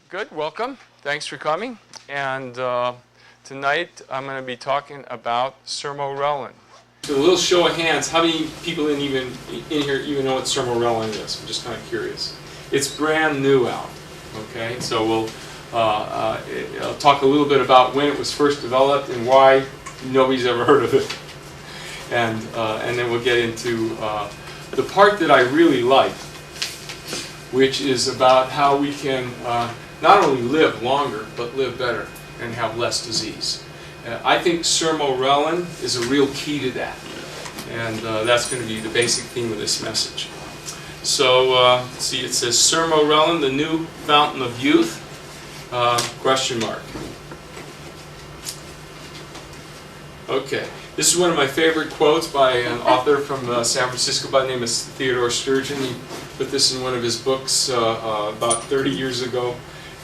Good. Welcome. Thanks for coming. And tonight I'm going to be talking about Sermorelin. So a little show of hands. How many people in here even know what Sermorelin is? I'm just kind of curious. It's brand new out. Okay. So I'll talk a little bit about when it was first developed and why nobody's ever heard of it. And then we'll get into the part that I really like, which is about how we can not only live longer, but live better and have less disease. I think Sermorelin is a real key to that. And that's going to be the basic theme of this message. So, see, it says Sermorelin, the new fountain of youth, question mark. Okay. This is one of my favorite quotes by an author from San Francisco by the name of Theodore Sturgeon. He put this in one of his books about 30 years ago.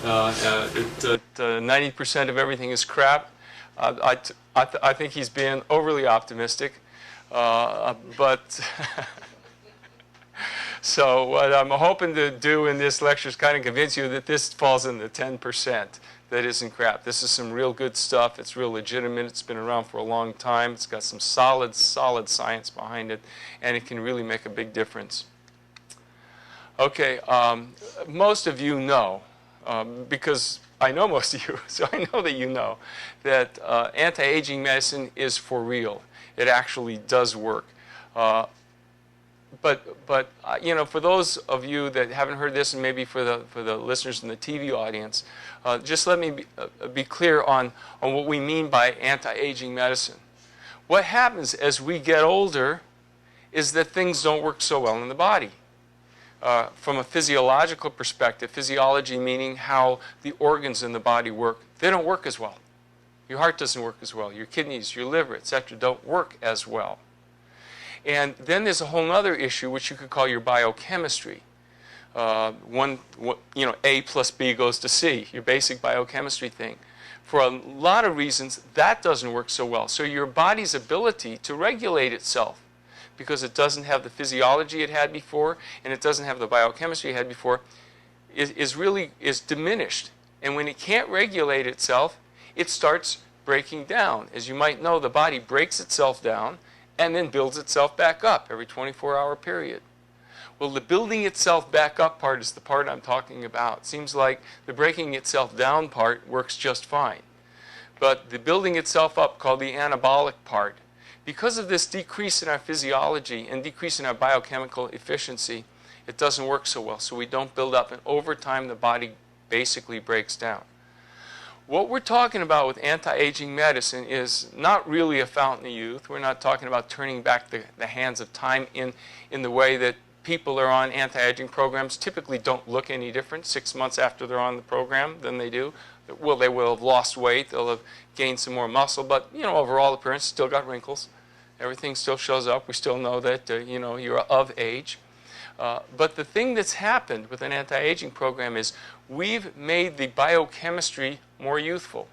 90% of everything is crap. I think he's being overly optimistic. But so what I'm hoping to do in this lecture is kind of convince you that this falls in the 10%. That isn't crap. This is some real good stuff. It's real legitimate. It's been around for a long time. It's got some solid science behind it, and it can really make a big difference. Okay, most of you know, because I know most of you, so I know that you know, that anti-aging medicine is for real. It actually does work. But you know, for those of you that haven't heard this, and maybe for the listeners in the TV audience, just let me be clear on what we mean by anti-aging medicine. What happens as we get older is that things don't work so well in the body. From a physiological perspective, physiology meaning how the organs in the body work, they don't work as well. Your heart doesn't work as well. Your kidneys, your liver, etc. don't work as well. And then there's a whole other issue which you could call your biochemistry. A plus B goes to C, your basic biochemistry thing. For a lot of reasons, that doesn't work so well. So your body's ability to regulate itself, because it doesn't have the physiology it had before, and it doesn't have the biochemistry it had before, is diminished. And when it can't regulate itself, it starts breaking down. As you might know, the body breaks itself down and then builds itself back up every 24-hour period. Well, the building itself back up part is the part I'm talking about. It seems like the breaking itself down part works just fine. But the building itself up, called the anabolic part, because of this decrease in our physiology and decrease in our biochemical efficiency, it doesn't work so well. So we don't build up, and over time the body basically breaks down. What we're talking about with anti-aging medicine is not really a fountain of youth. We're not talking about turning back the hands of time in the way that people are on anti-aging programs typically don't look any different 6 months after they're on the program than they do. Well, they will have lost weight, they'll have gained some more muscle, but you know, overall appearance still got wrinkles. Everything still shows up. We still know that you know, you're of age. But the thing that's happened with an anti-aging program is we've made the biochemistry more youthful.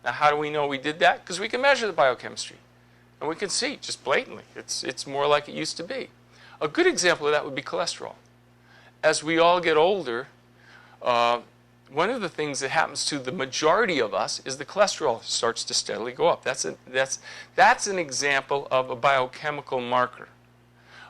Now, how do we know we did that? Because we can measure the biochemistry. And we can see just blatantly it's more like it used to be. A good example of that would be cholesterol. As we all get older, one of the things that happens to the majority of us is the cholesterol starts to steadily go up. That's an example of a biochemical marker.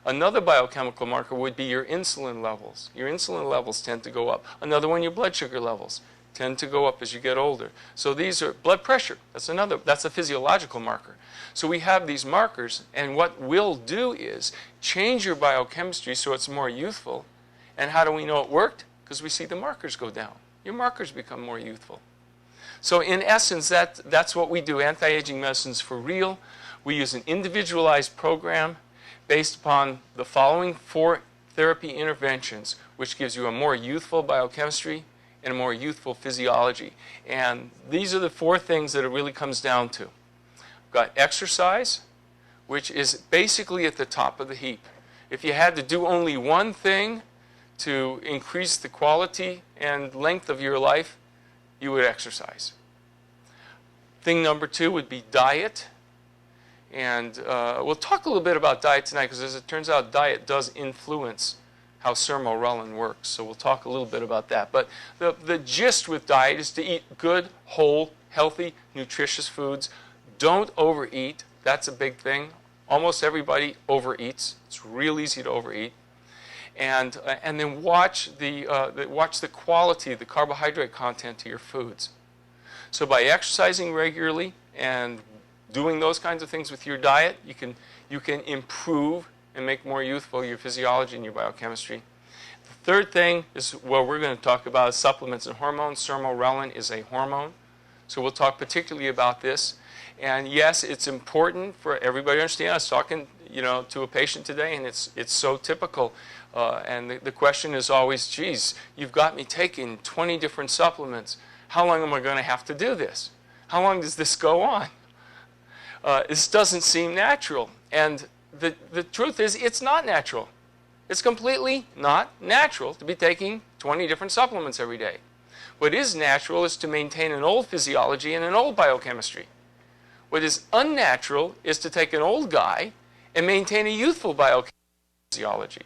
Another biochemical marker would be your insulin levels. Your insulin levels tend to go up. Another one, your blood sugar levels tend to go up as you get older. So these are blood pressure. That's a physiological marker. So we have these markers, and what we'll do is change your biochemistry so it's more youthful. And how do we know it worked? Because we see the markers go down. Your markers become more youthful. So in essence, that's what we do. Anti-aging medicine's for real. We use an individualized program based upon the following 4 therapy interventions, which gives you a more youthful biochemistry and a more youthful physiology. And these are the 4 things that it really comes down to. We've got exercise, which is basically at the top of the heap. If you had to do only one thing to increase the quality and length of your life, you would exercise. Thing number 2 would be diet. And we'll talk a little bit about diet tonight, because as it turns out, diet does influence how Sermorelin works. So we'll talk a little bit about that. But the gist with diet is to eat good, whole, healthy, nutritious foods. Don't overeat. That's a big thing. Almost everybody overeats. It's real easy to overeat. And then watch the quality, the carbohydrate content of your foods. So by exercising regularly and doing those kinds of things with your diet, you can improve and make more youthful your physiology and your biochemistry. The third thing is what we're going to talk about is supplements and hormones. Sermorelin is a hormone. So we'll talk particularly about this. And yes, it's important for everybody to understand. I was talking, to a patient today, and it's so typical. And the question is always, geez, you've got me taking 20 different supplements. How long am I going to have to do this? How long does this go on? This doesn't seem natural. And the truth is, it's not natural. It's completely not natural to be taking 20 different supplements every day. What is natural is to maintain an old physiology and an old biochemistry. What is unnatural is to take an old guy and maintain a youthful biochemistry.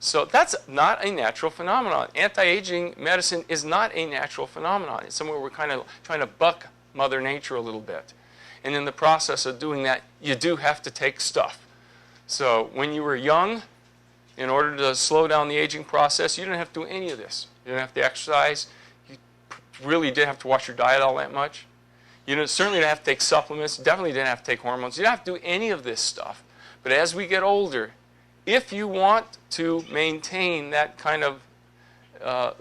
So that's not a natural phenomenon. Anti-aging medicine is not a natural phenomenon. It's somewhere we're kind of trying to buck Mother Nature a little bit. And in the process of doing that, you do have to take stuff. So when you were young, in order to slow down the aging process, you didn't have to do any of this. You didn't have to exercise. You really didn't have to watch your diet all that much. You certainly didn't have to take supplements. You definitely didn't have to take hormones. You didn't have to do any of this stuff. But as we get older, if you want to maintain that kind of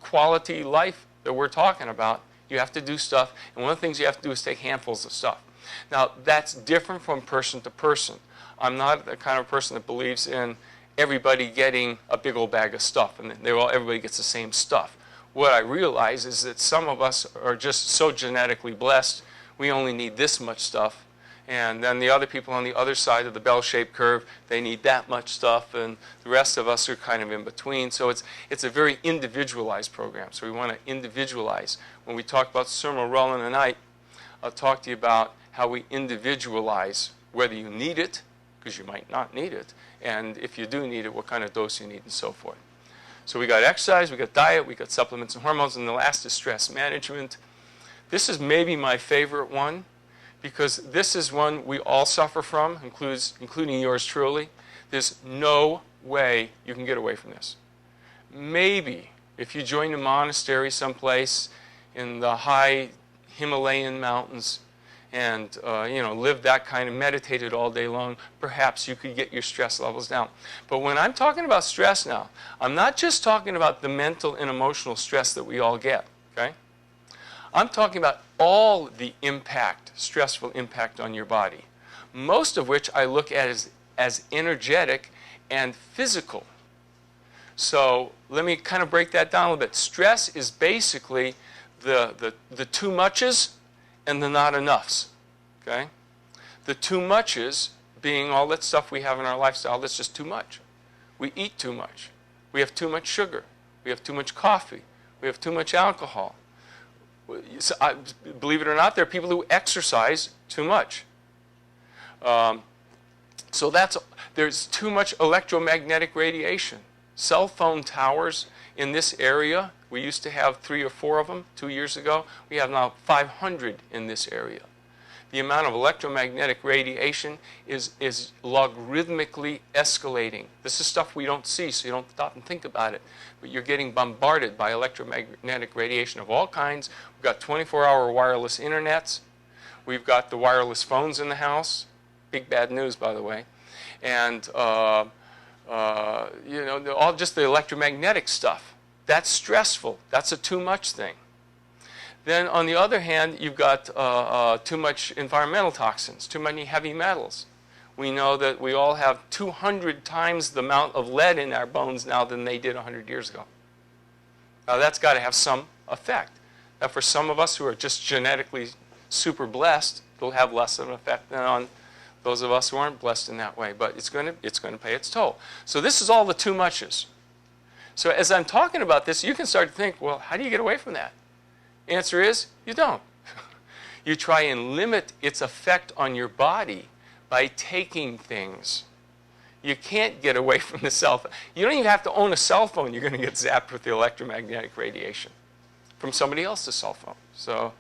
quality life that we're talking about, you have to do stuff. And one of the things you have to do is take handfuls of stuff. Now, that's different from person to person. I'm not the kind of person that believes in everybody getting a big old bag of stuff and everybody gets the same stuff. What I realize is that some of us are just so genetically blessed, we only need this much stuff. And then the other people on the other side of the bell-shaped curve, they need that much stuff, and the rest of us are kind of in between. So it's a very individualized program. So we want to individualize. When we talk about Sermorelin tonight, I'll talk to you about how we individualize whether you need it, because you might not need it, and if you do need it, what kind of dose you need, and so forth. So we got exercise, we got diet, we got supplements and hormones, and the last is stress management. This is maybe my favorite one, because this is one we all suffer from, including yours truly. There's no way you can get away from this. Maybe if you join a monastery someplace in the high Himalayan mountains and lived that kind of meditated all day long, perhaps you could get your stress levels down. But when I'm talking about stress now, I'm not just talking about the mental and emotional stress that we all get, okay? I'm talking about all the impact, stressful impact on your body, most of which I look at as energetic and physical. So let me kind of break that down a little bit. Stress is basically the too muches and the not enoughs, okay? The too muches being all that stuff we have in our lifestyle that's just too much. We eat too much. We have too much sugar. We have too much coffee. We have too much alcohol. So believe it or not, there are people who exercise too much. So there's too much electromagnetic radiation. Cell phone towers in this area, we used to have 3 or 4 of them 2 years ago. We have now 500 in this area. The amount of electromagnetic radiation is logarithmically escalating. This is stuff we don't see, so you don't stop and think about it. But you're getting bombarded by electromagnetic radiation of all kinds. We've got 24-hour wireless internets. We've got the wireless phones in the house. Big bad news, by the way. And all just the electromagnetic stuff. That's stressful. That's a too much thing. Then on the other hand, you've got too much environmental toxins, too many heavy metals. We know that we all have 200 times the amount of lead in our bones now than they did 100 years ago. Now that's got to have some effect. Now for some of us who are just genetically super blessed, it'll have less of an effect than on those of us who aren't blessed in that way. But it's going to pay its toll. So this is all the too muches. So as I'm talking about this, you can start to think, well, how do you get away from that? Answer is, you don't. You try and limit its effect on your body by taking things. You can't get away from the cell phone. You don't even have to own a cell phone. You're going to get zapped with the electromagnetic radiation from somebody else's cell phone. So,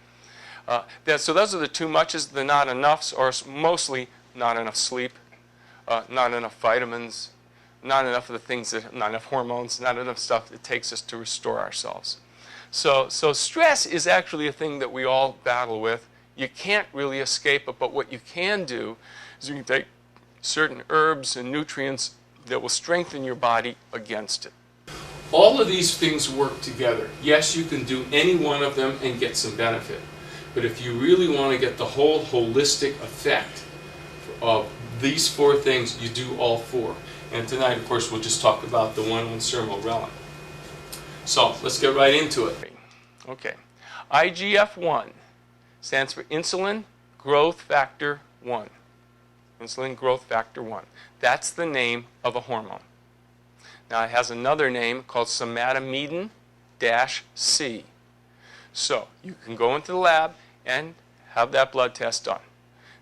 so those are the too muches, the not enoughs, or mostly not enough sleep, not enough vitamins, not enough of the things that, not enough hormones, not enough stuff that takes us to restore ourselves. So stress is actually a thing that we all battle with. You can't really escape it, but what you can do is you can take certain herbs and nutrients that will strengthen your body against it. All of these things work together. Yes, you can do any one of them and get some benefit. But if you really want to get the whole holistic effect of these four things, you do all four. And tonight, of course, we'll just talk about the one on Sermorelin. So let's get right into it. Okay. IGF-1 stands for insulin growth factor 1. Insulin growth factor 1. That's the name of a hormone. Now it has another name called somatomedin-C. So you can go into the lab and have that blood test done.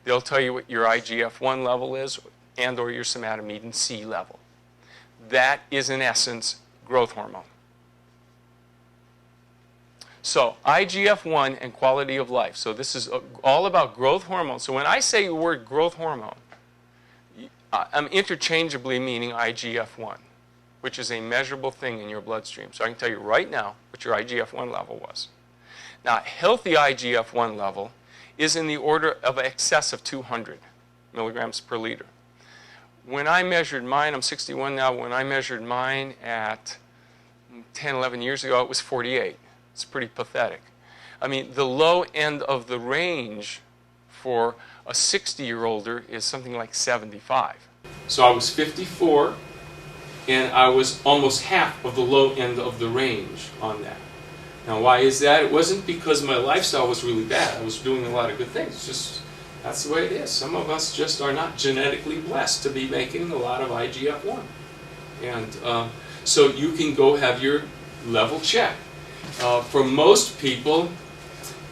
They'll tell you what your IGF-1 level is and or your somatomedin-C level. That is in essence growth hormone. So IGF-1 and quality of life. So this is all about growth hormone. So when I say the word growth hormone, I'm interchangeably meaning IGF-1, which is a measurable thing in your bloodstream. So I can tell you right now what your IGF-1 level was. Now, healthy IGF-1 level is in the order of excess of 200 milligrams per liter. When I measured mine, I'm 61 now, when I measured mine at 10, 11 years ago, it was 48. It's pretty pathetic. I mean, the low end of the range for a 60-year-older is something like 75. So I was 54, and I was almost half of the low end of the range on that. Now, why is that? It wasn't because my lifestyle was really bad. I was doing a lot of good things. It's just, that's the way it is. Some of us just are not genetically blessed to be making a lot of IGF-1. And so you can go have your level checked. For most people,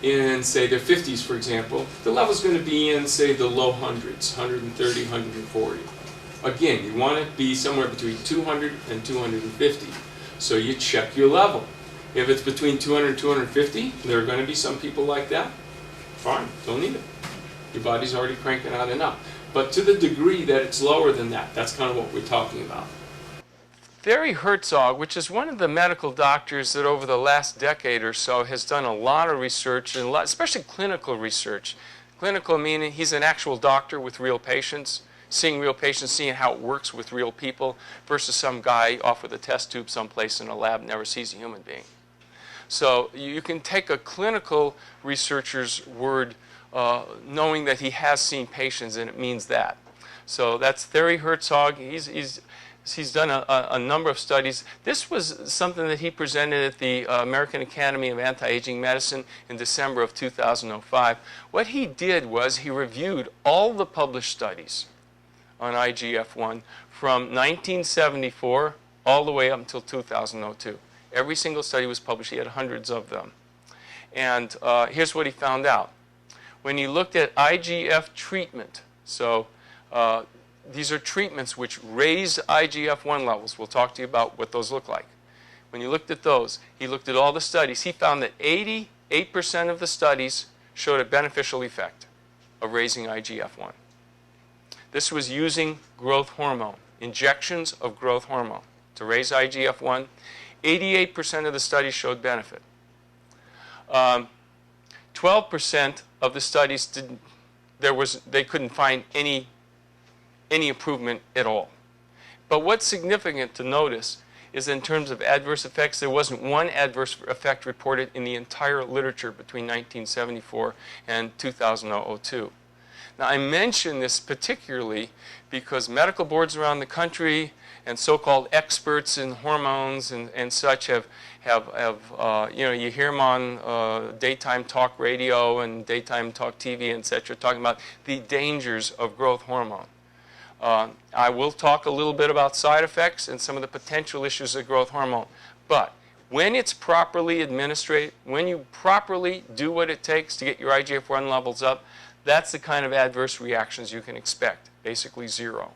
in, say, their 50s, for example, the level's going to be in, say, the low hundreds, 130, 140. Again, you want to be somewhere between 200 and 250. So you check your level. If it's between 200 and 250, there are going to be some people like that. Fine, don't need it. Your body's already cranking out enough. But to the degree that it's lower than that, that's kind of what we're talking about. Barry Herzog, which is one of the medical doctors that over the last decade or so has done a lot of research, and especially clinical research. Clinical meaning he's an actual doctor with real patients, seeing real patients, seeing how it works with real people, versus some guy off with a test tube someplace in a lab never sees a human being. So you can take a clinical researcher's word knowing that he has seen patients, and it means that. So that's Barry Herzog. He's done a number of studies. This was something that he presented at the American Academy of Anti-Aging Medicine in December of 2005. What he did was he reviewed all the published studies on IGF-1 from 1974 all the way up until 2002. Every single study was published. He had hundreds of them. And here's what he found out. When he looked at IGF treatment, so these are treatments which raise IGF-1 levels. We'll talk to you about what those look like. When he looked at those, he looked at all the studies. He found that 88% of the studies showed a beneficial effect of raising IGF-1. This was using growth hormone, injections of growth hormone to raise IGF-1. 88% of the studies showed benefit. 12% of the studies they couldn't find any improvement at all. But what's significant to notice is in terms of adverse effects, there wasn't one adverse effect reported in the entire literature between 1974 and 2002. Now, I mention this particularly because medical boards around the country and so-called experts in hormones and such have you know, you hear them on daytime talk radio and daytime talk TV, etc., talking about the dangers of growth hormone. I will talk a little bit about side effects and some of the potential issues of growth hormone. But when it's properly administered, when you properly do what it takes to get your IGF-1 levels up, that's the kind of adverse reactions you can expect, basically zero.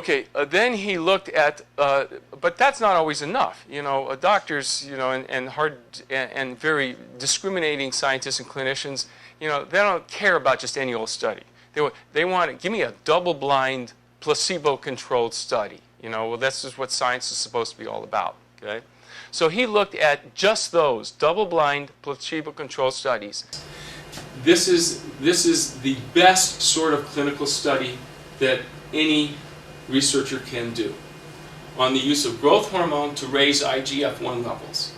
Okay, then he looked at, but that's not always enough. You know, doctors, you know, and very discriminating scientists and clinicians, you know, they don't care about just any old study. They want to give me a double-blind, placebo-controlled study. You know, well, this is what science is supposed to be all about. Okay, so he looked at just those double-blind, placebo-controlled studies. This is the best sort of clinical study that any researcher can do on the use of growth hormone to raise IGF-1 levels.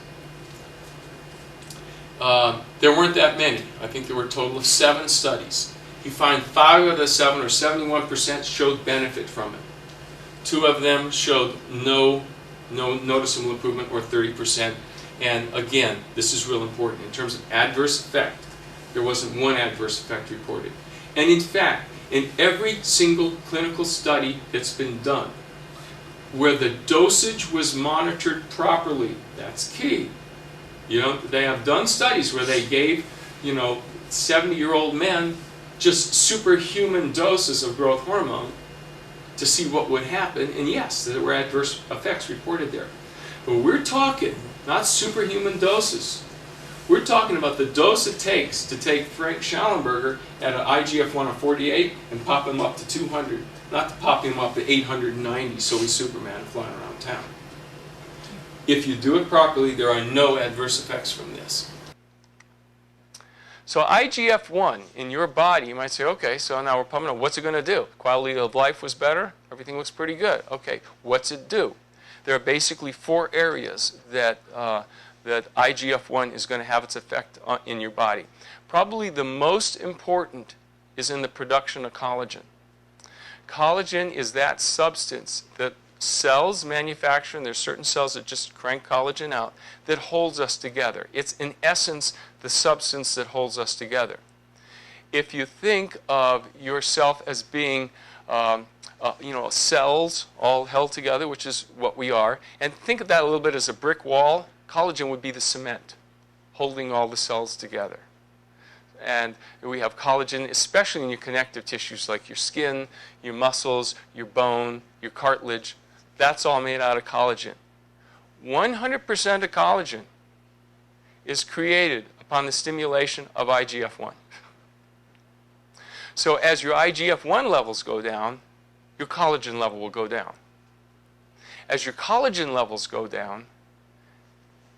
There weren't that many. I think there were a total of 7 studies. You find 5 of the 7, or 71%, showed benefit from it. 2 of them showed no noticeable improvement, or 30%. And again, this is real important. In terms of adverse effect, there wasn't one adverse effect reported. And in fact, in every single clinical study that's been done, where the dosage was monitored properly, that's key. You know, they have done studies where they gave, you know, 70-year-old men just superhuman doses of growth hormone to see what would happen, and yes, there were adverse effects reported there. But we're talking not superhuman doses. We're talking about the dose it takes to take Frank Schallenberger at an IGF-1 of 48 and pop him up to 200, not to pop him up to 890 so he's Superman flying around town. If you do it properly, there are no adverse effects from this. So IGF-1 in your body, you might say, okay, so now we're pumping it. What's it going to do? Quality of life was better. Everything looks pretty good. Okay, what's it do? There are basically 4 areas that IGF-1 is going to have its effect in your body. Probably the most important is in the production of collagen. Collagen is that substance that cells manufacture, and there's certain cells that just crank collagen out, that holds us together. It's in essence the substance that holds us together. If you think of yourself as being you know, cells all held together, which is what we are, and think of that a little bit as a brick wall, collagen would be the cement holding all the cells together. And we have collagen, especially in your connective tissues like your skin, your muscles, your bone, your cartilage. That's all made out of collagen. 100% of collagen is created upon the stimulation of IGF-1. So as your IGF-1 levels go down, your collagen level will go down. As your collagen levels go down,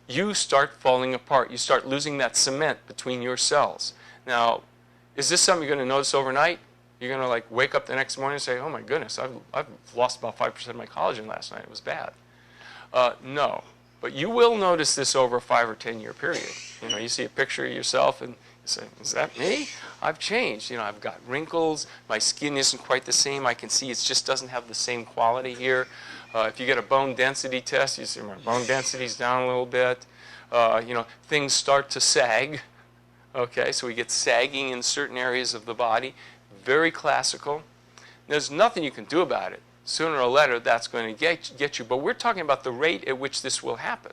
you start falling apart. You start losing that cement between your cells. Now, is this something you're going to notice overnight? You're going to like wake up the next morning and say, oh my goodness, I've lost about 5% of my collagen last night. It was bad. No. But you will notice this over a 5 or 10 year period. You know, you see a picture of yourself and you say, is that me? I've changed. You know, I've got wrinkles. My skin isn't quite the same. I can see it just doesn't have the same quality here. If you get a bone density test, you see my bone density's down a little bit. You know, things start to sag. Okay, so we get sagging in certain areas of the body. Very classical. There's nothing you can do about it. Sooner or later, that's going to get you. But we're talking about the rate at which this will happen.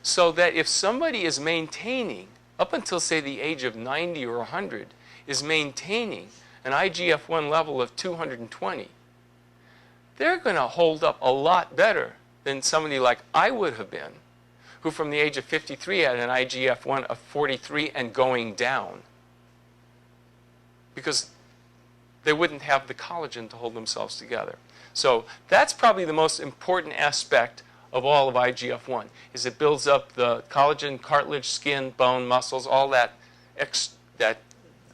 So that if somebody is maintaining, up until, say, the age of 90 or 100, is maintaining an IGF-1 level of 220, they're going to hold up a lot better than somebody like I would have been, who from the age of 53 had an IGF-1 of 43 and going down, because they wouldn't have the collagen to hold themselves together. So that's probably the most important aspect of all of IGF-1, is it builds up the collagen, cartilage, skin, bone, muscles, all that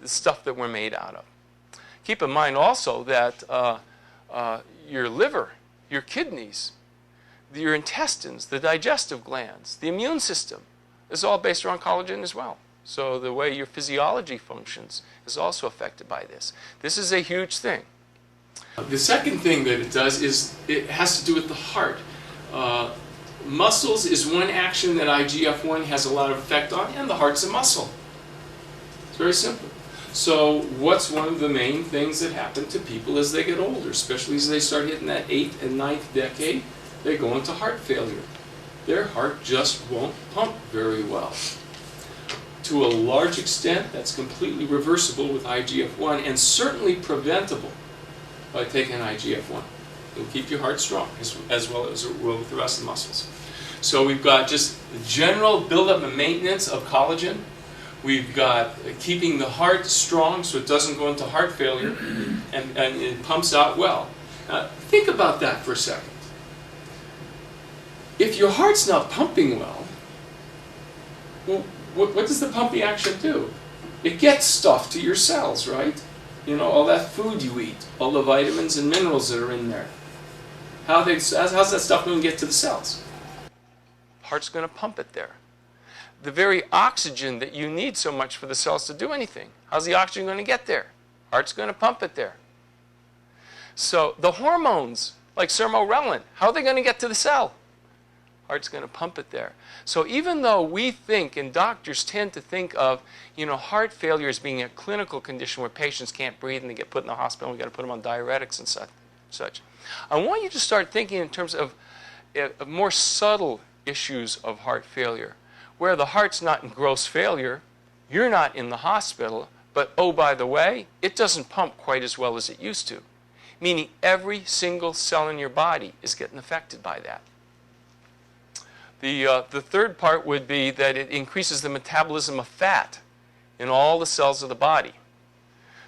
stuff that we're made out of. Keep in mind also that your liver, your kidneys, your intestines, the digestive glands, the immune system is all based around collagen as well. So the way your physiology functions is also affected by this. This is a huge thing. The second thing that it does is it has to do with the heart. Muscles is one action that IGF-1 has a lot of effect on, and the heart's a muscle. It's very simple. So what's one of the main things that happen to people as they get older, especially as they start hitting that 8th and 9th decade? They go into heart failure. Their heart just won't pump very well. To a large extent, that's completely reversible with IGF-1 and certainly preventable by taking IGF-1. It'll keep your heart strong, as well as it will with the rest of the muscles. So we've got just the general buildup and maintenance of collagen. We've got keeping the heart strong so it doesn't go into heart failure, and it pumps out well. Now, think about that for a second. If your heart's not pumping well, what does the pumping action do? It gets stuff to your cells, right? You know, all that food you eat, all the vitamins and minerals that are in there. How's that stuff going to get to the cells? Heart's going to pump it there. The very oxygen that you need so much for the cells to do anything, how's the oxygen going to get there? Heart's going to pump it there. So the hormones, like Sermorelin, how are they going to get to the cell? Heart's going to pump it there. So even though we think, and doctors tend to think of, you know, heart failure as being a clinical condition where patients can't breathe and they get put in the hospital and we've got to put them on diuretics and such. I want you to start thinking in terms of more subtle issues of heart failure, where the heart's not in gross failure, you're not in the hospital, but oh, by the way, it doesn't pump quite as well as it used to, meaning every single cell in your body is getting affected by that. The third part would be that it increases the metabolism of fat in all the cells of the body.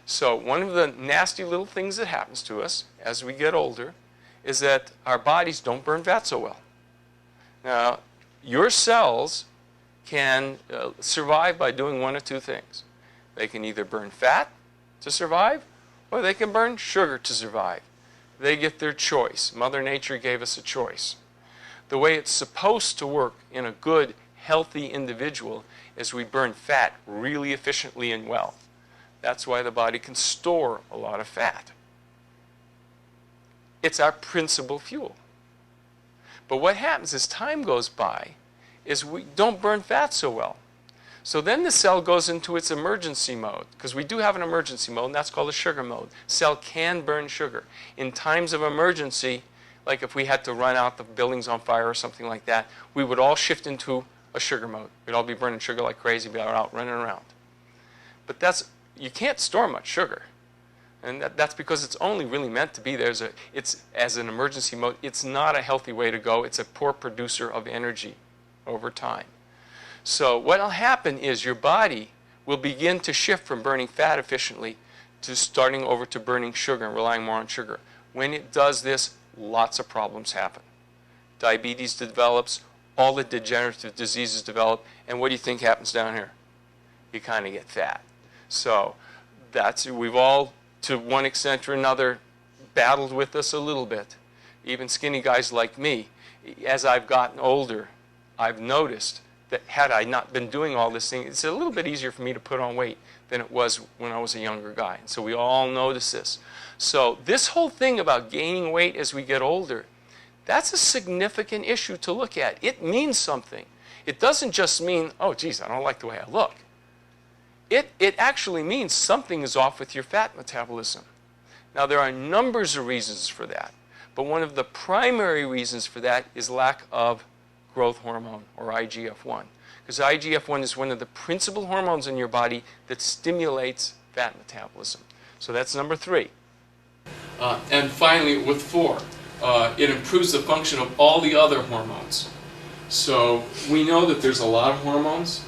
So one of the nasty little things that happens to us as we get older is that our bodies don't burn fat so well. Now, your cells can survive by doing one of two things. They can either burn fat to survive, or they can burn sugar to survive. They get their choice. Mother Nature gave us a choice. The way it's supposed to work in a good, healthy individual is we burn fat really efficiently and well. That's why the body can store a lot of fat. It's our principal fuel. But what happens as time goes by is we don't burn fat so well. So then the cell goes into its emergency mode, because we do have an emergency mode, and that's called a sugar mode. Cell can burn sugar. In times of emergency, like if we had to run out, the building's on fire or something like that, we would all shift into a sugar mode. We'd all be burning sugar like crazy, be out running around. But you can't store much sugar. And that's because it's only really meant to be there as an emergency mode. It's not a healthy way to go. It's a poor producer of energy over time. So what will happen is your body will begin to shift from burning fat efficiently to starting over to burning sugar and relying more on sugar. When it does this, lots of problems happen. Diabetes develops, all the degenerative diseases develop, and what do you think happens down here? You kind of get fat. So we've all, to one extent or another, battled with this a little bit. Even skinny guys like me, as I've gotten older, I've noticed that had I not been doing all this thing, it's a little bit easier for me to put on weight than it was when I was a younger guy. And so we all notice this. So this whole thing about gaining weight as we get older, that's a significant issue to look at. It means something. It doesn't just mean, oh, geez, I don't like the way I look. It actually means something is off with your fat metabolism. Now, there are numbers of reasons for that, but one of the primary reasons for that is lack of growth hormone, or IGF-1. Because IGF-1 is one of the principal hormones in your body that stimulates fat metabolism. So that's number 3. And finally, with 4, it improves the function of all the other hormones. So we know that there's a lot of hormones.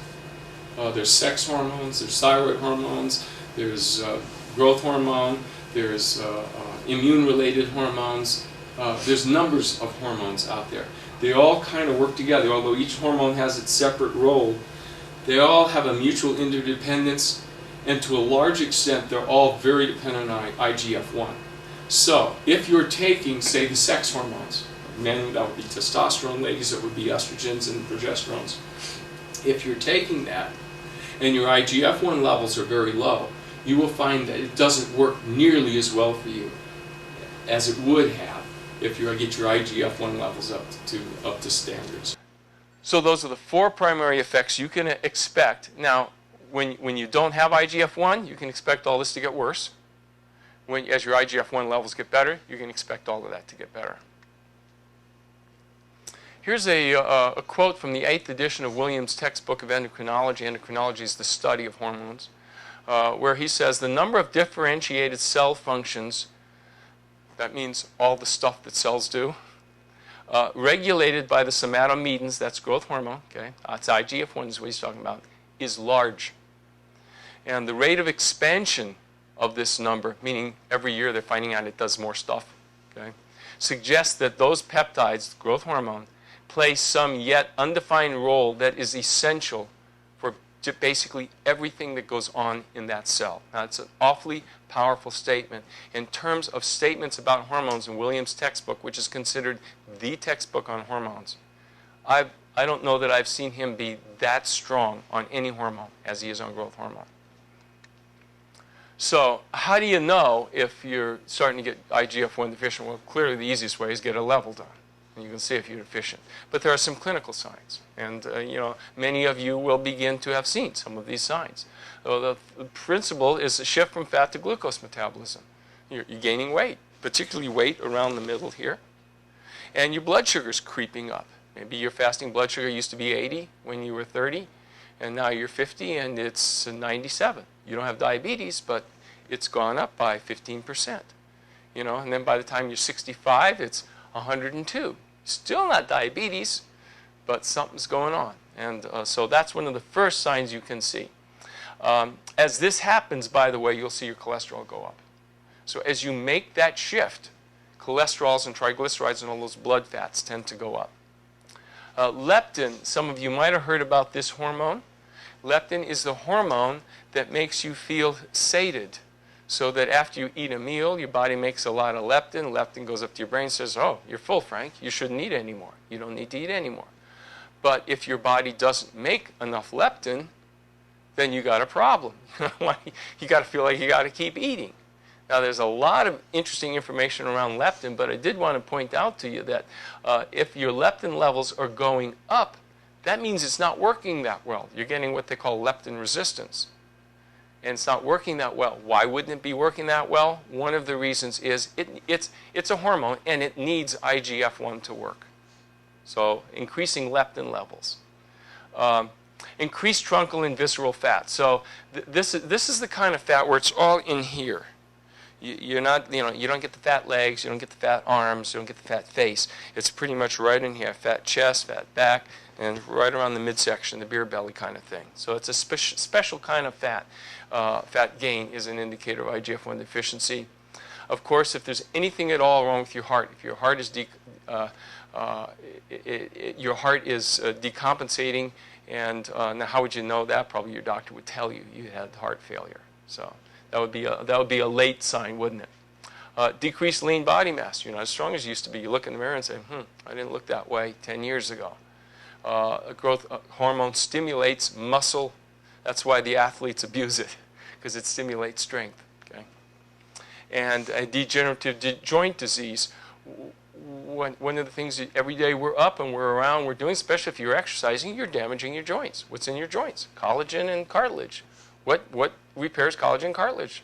There's sex hormones, there's thyroid hormones, there's growth hormone, there's immune-related hormones. There's numbers of hormones out there. They all kind of work together, although each hormone has its separate role. They all have a mutual interdependence, and to a large extent, they're all very dependent on IGF-1. So, if you're taking, say, the sex hormones, men, that would be testosterone, ladies, that would be estrogens and progesterones. If you're taking that, and your IGF-1 levels are very low, you will find that it doesn't work nearly as well for you as it would have if you get your IGF-1 levels up to standards. So those are the 4 primary effects you can expect. Now, when you don't have IGF-1, you can expect all this to get worse. As your IGF-1 levels get better, you can expect all of that to get better. Here's a quote from the 8th edition of Williams' textbook of endocrinology. Endocrinology is the study of hormones, where he says, the number of differentiated cell functions That means all the stuff that cells do. Regulated by the somatomedins, that's growth hormone, okay? It's IGF-1 is what he's talking about, is large. And the rate of expansion of this number, meaning every year they're finding out it does more stuff, okay, suggests that those peptides, growth hormone, play some yet undefined role that is essential for basically everything that goes on in that cell. Now, it's an awfully powerful statement. In terms of statements about hormones in Williams' textbook, which is considered the textbook on hormones, I don't know that I've seen him be that strong on any hormone as he is on growth hormone. So how do you know if you're starting to get IGF-1 deficient? Well, clearly the easiest way is get a level done, and you can see if you're deficient. But there are some clinical signs, and many of you will begin to have seen some of these signs. So the principle is a shift from fat to glucose metabolism. You're gaining weight, particularly weight around the middle here, and your blood sugar's creeping up. Maybe your fasting blood sugar used to be 80 when you were 30, and now you're 50 and it's 97. You don't have diabetes, but it's gone up by 15%. And then by the time you're 65, it's 102. Still not diabetes, but something's going on. And so that's one of the first signs you can see. As this happens, by the way, you'll see your cholesterol go up. So as you make that shift, cholesterols and triglycerides and all those blood fats tend to go up. Leptin, some of you might have heard about this hormone. Leptin is the hormone that makes you feel sated, so that after you eat a meal, your body makes a lot of leptin. Leptin goes up to your brain and says, oh, you're full, Frank. You shouldn't eat anymore. You don't need to eat anymore. But if your body doesn't make enough leptin, then you got a problem. You got to feel like you got to keep eating. Now, there's a lot of interesting information around leptin, but I did want to point out to you that if your leptin levels are going up, that means it's not working that well. You're getting what they call leptin resistance. And it's not working that well. Why wouldn't it be working that well? One of the reasons is it's a hormone, and it needs IGF-1 to work. So increasing leptin levels. Increased truncal and visceral fat. So this is the kind of fat where it's all in here. You don't get the fat legs, you don't get the fat arms, you don't get the fat face. It's pretty much right in here. Fat chest, fat back, and right around the midsection, the beer belly kind of thing. So it's a special kind of fat. Fat gain is an indicator of IGF-1 deficiency. Of course, if there's anything at all wrong with your heart, if your heart is decompensating, and now how would you know that? Probably your doctor would tell you you had heart failure. So that would be a late sign, wouldn't it? Decreased lean body mass. You're not as strong as you used to be. You look in the mirror and say, I didn't look that way 10 years ago. Growth hormone stimulates muscle. That's why the athletes abuse it, because it stimulates strength. Okay? And a degenerative joint disease. One of the things that every day we're up and we're around, we're doing, especially if you're exercising, you're damaging your joints. What's in your joints? Collagen and cartilage. What repairs collagen and cartilage?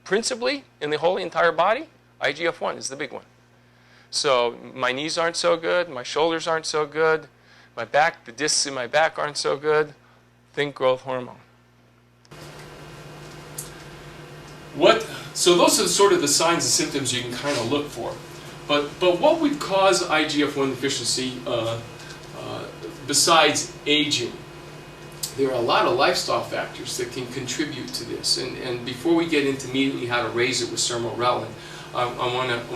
Principally, in the whole entire body, IGF-1 is the big one. So my knees aren't so good, my shoulders aren't so good, my back, the discs in my back aren't so good. Think growth hormone. So those are sort of the signs and symptoms you can kind of look for. But what would cause IGF-1 deficiency besides aging? There are a lot of lifestyle factors that can contribute to this. And before we get into immediately how to raise it with Sermorelin, I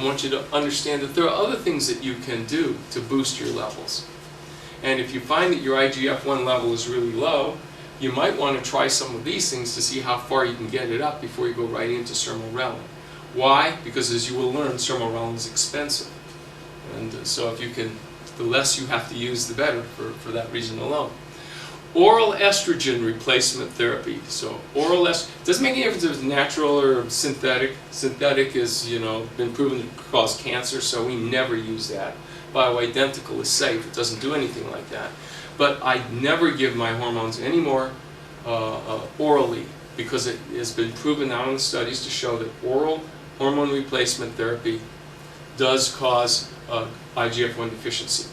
want you to understand that there are other things that you can do to boost your levels. And if you find that your IGF-1 level is really low, you might want to try some of these things to see how far you can get it up before you go right into Sermorelin. Why? Because as you will learn, Sermorelin is expensive. And so the less you have to use, the better for that reason alone. Oral estrogen replacement therapy. So oral estrogen, doesn't make any difference if it's natural or synthetic. Synthetic is, been proven to cause cancer, so we never use that. Bioidentical is safe. It doesn't do anything like that. But I never give my hormones anymore orally, because it has been proven now in the studies to show that oral hormone replacement therapy does cause IGF-1 deficiency.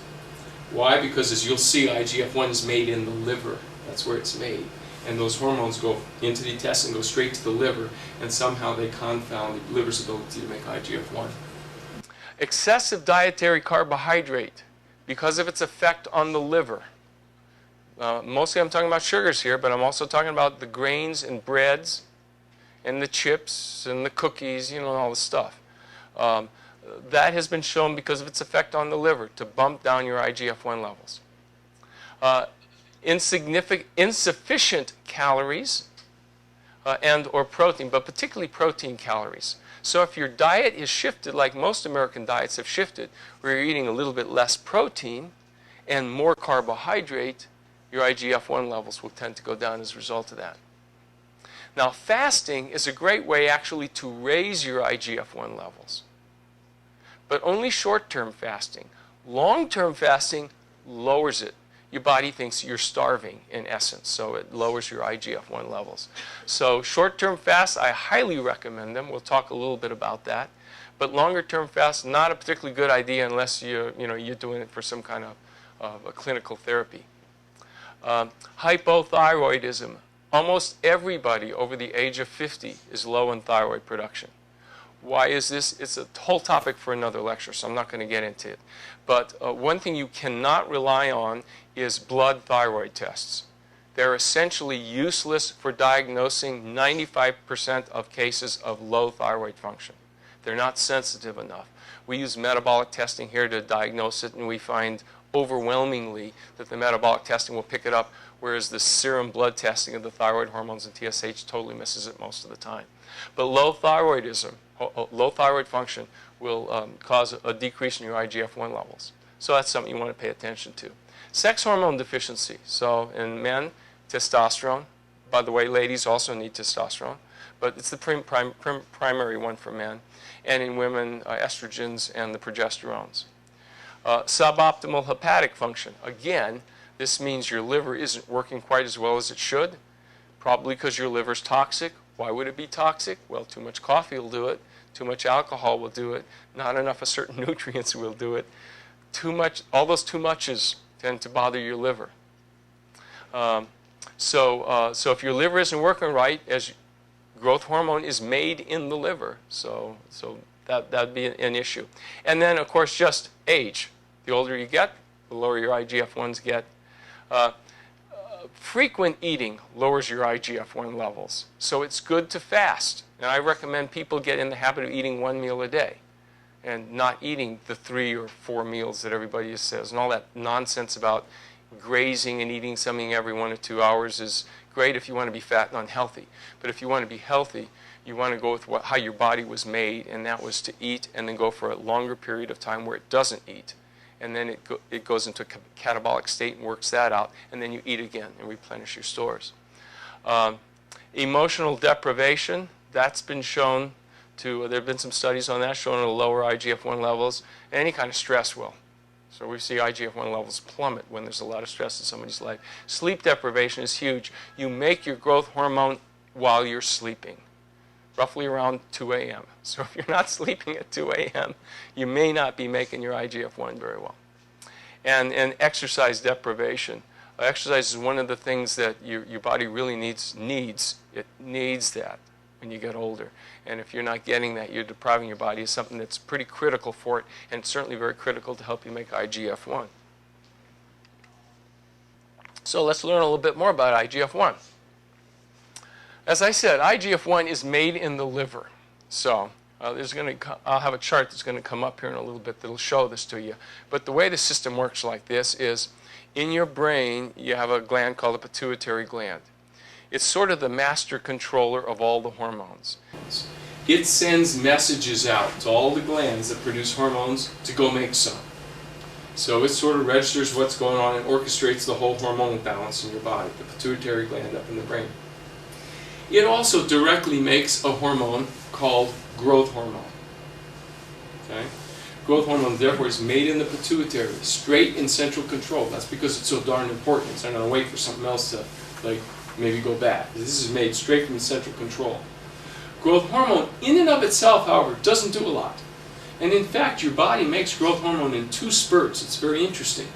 Why? Because as you'll see, IGF-1 is made in the liver. That's where it's made. And those hormones go into the intestine, go straight to the liver, and somehow they confound the liver's ability to make IGF-1. Excessive dietary carbohydrate, because of its effect on the liver. Mostly I'm talking about sugars here, but I'm also talking about the grains and breads and the chips and the cookies, you know, all the stuff. That has been shown because of its effect on the liver to bump down your IGF-1 levels. Insufficient calories and or protein, but particularly protein calories. So if your diet is shifted, like most American diets have shifted, where you're eating a little bit less protein and more carbohydrate, your IGF-1 levels will tend to go down as a result of that. Now, fasting is a great way actually to raise your IGF-1 levels, but only short-term fasting. Long-term fasting lowers it. Your body thinks you're starving, in essence, so it lowers your IGF-1 levels. So short-term fasts, I highly recommend them. We'll talk a little bit about that. But longer-term fasts, not a particularly good idea unless you're doing it for some kind of a clinical therapy. Hypothyroidism. Almost everybody over the age of 50 is low in thyroid production. Why is this? It's a whole topic for another lecture, so I'm not going to get into it. But one thing you cannot rely on is blood thyroid tests. They're essentially useless for diagnosing 95% of cases of low thyroid function. They're not sensitive enough. We use metabolic testing here to diagnose it, and we find overwhelmingly that the metabolic testing will pick it up, whereas the serum blood testing of the thyroid hormones and TSH totally misses it most of the time. But low thyroidism, low thyroid function will cause a decrease in your IGF-1 levels. So that's something you want to pay attention to. Sex hormone deficiency. So in men, testosterone. By the way, ladies also need testosterone, but it's the primary one for men. And in women, estrogens and the progesterones. Suboptimal hepatic function. Again, this means your liver isn't working quite as well as it should, probably because your liver's toxic. Why would it be toxic? Well, too much coffee will do it. Too much alcohol will do it. Not enough of certain nutrients will do it. Too much, all those too muches tend to bother your liver. So if your liver isn't working right, as growth hormone is made in the liver, so that'd be an issue. And then, of course, just age. The older you get, the lower your IGF-1s get. Frequent eating lowers your IGF-1 levels, so it's good to fast. And I recommend people get in the habit of eating one meal a day and not eating the 3 or 4 meals that everybody says. And all that nonsense about grazing and eating something every 1 or 2 hours is great if you want to be fat and unhealthy. But if you want to be healthy, you want to go with how your body was made, and that was to eat and then go for a longer period of time where it doesn't eat. And then it goes into a catabolic state and works that out, and then you eat again and replenish your stores. Emotional deprivation, that's been shown to, there have been some studies on that showing to lower IGF-1 levels. Any kind of stress will. So we see IGF-1 levels plummet when there's a lot of stress in somebody's life. Sleep deprivation is huge. You make your growth hormone while you're sleeping, roughly around 2 a.m. So if you're not sleeping at 2 a.m., you may not be making your IGF-1 very well. And exercise deprivation. Exercise is one of the things that your body really needs. It needs that when you get older. And if you're not getting that, you're depriving your body of something that's pretty critical for it, and it's certainly very critical to help you make IGF-1. So let's learn a little bit more about IGF-1. As I said, IGF-1 is made in the liver. So I'll have a chart that's going to come up here in a little bit that will show this to you. But the way the system works like this is, in your brain, you have a gland called the pituitary gland. It's sort of the master controller of all the hormones. It sends messages out to all the glands that produce hormones to go make some. So it sort of registers what's going on and orchestrates the whole hormonal balance in your body, the pituitary gland up in the brain. It also directly makes a hormone called growth hormone. Okay? Growth hormone, therefore, is made in the pituitary, straight in central control. That's because it's so darn important. It's not going to wait for something else to, like, maybe go bad. This is made straight from central control. Growth hormone, in and of itself, however, doesn't do a lot. And in fact, your body makes growth hormone in 2 spurts. It's very interesting.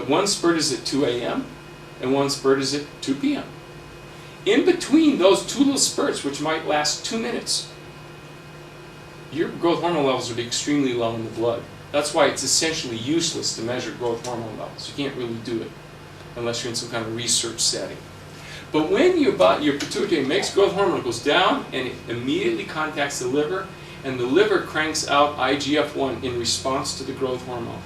One spurt is at 2 a.m. and one spurt is at 2 p.m. In between those 2 little spurts, which might last 2 minutes, your growth hormone levels would be extremely low in the blood. That's why it's essentially useless to measure growth hormone levels. You can't really do it unless you're in some kind of research setting. But when your pituitary makes growth hormone, it goes down and it immediately contacts the liver, and the liver cranks out IGF-1 in response to the growth hormone.